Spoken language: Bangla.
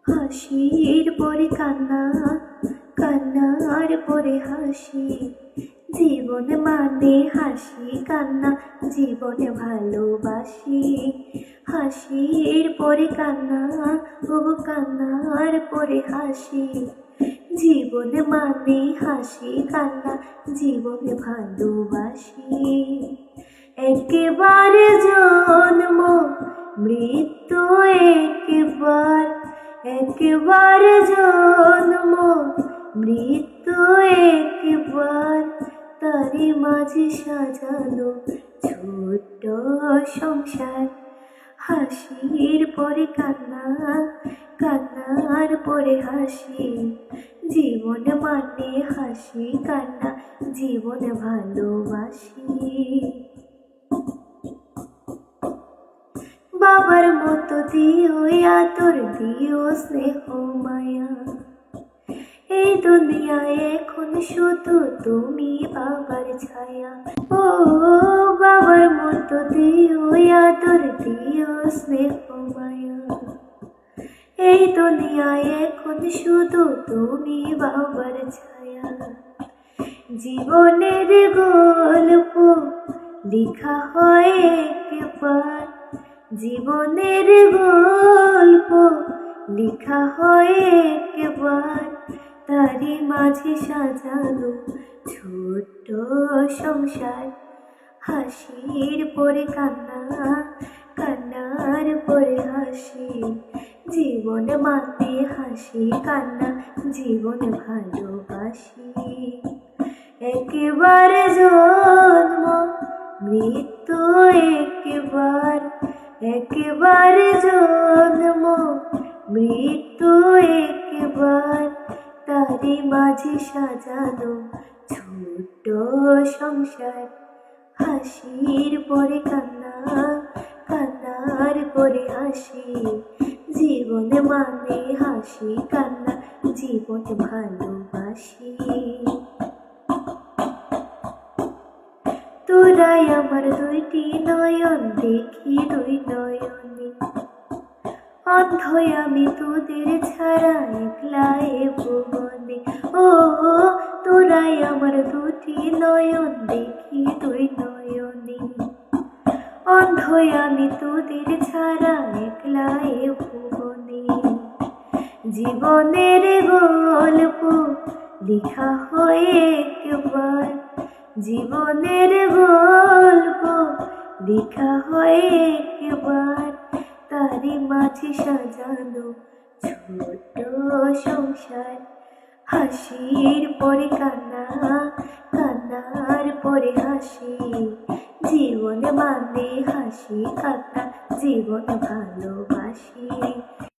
হাসির পরে কান্না, কান্নার পরে হাসি। জীবন মানে হাসি কান্না, জীবনে ভালোবাসি। হাসির পরে কান্না, ও কান্নার পরে হাসি। জীবন মানে হাসি কান্না, জীবনে ভালোবাসি। একেবারে জন্ম মৃত্যু একবার, একেবারে জন্ম মৃত্যু একবার। তারই মাঝে সাজানো ছোট্ট সংসার। হাসির পরে কান্না, কান্নার পরে হাসি। জীবন মানে হাসি কান্না, জীবন ভালোবাসি। বাবার মতো দিও আদর, দিও স্নেহ মায়া। এই দুনিয়ায় এখন শুধু তুমি বাবার ছায়া। ও বাবার মতো দিও আদর, দিও স্নেহ মায়া। এই দুনিয়ায় এখন শুধু তুমি বাবার ছায়া। জীবনের গল্প লেখা হয় একবার, জীবনের গল্প লেখা হয় একবার। তারই মাঝে সাজানো ছোট্ট সংসার। হাসির পরে কান্না, কান্নার পরে হাসি। জীবন মানে হাসি কান্না, জীবন ভালোবাসি। একেবারে জন্ম মৃত্যু একবার, একেবারে জন্ম মৃত্যু একবার। তারই মাঝে সাজানো ছোট্ট সংসার। হাসির পরে কান্না, কান্নার পরে হাসি। জীবন মানে হাসি কান্না, জীবন ভালোবাসি। তোরাই আমার দুইটি নয়ন, দেখি দুই নয়নে। অন্ধ আমি তোদের ছাড়া একলা এ ভুবনে। ও তোরাই আমার দুটি নয়ন, দেখি দুই নয়নে। অন্ধ আমি তোদের ছাড়া একলা এ ভুবনে। জীবনের গল্প লেখা হয় একবার, জীবনের গল্প লেখা হয় একবার। তারই মাঝে সাজানো ছোট্ট সংসার। হাসির পরে কান্না, কান্নার পরে হাসি। জীবন মানে হাসি কান্না, জীবন ভালোবাসি।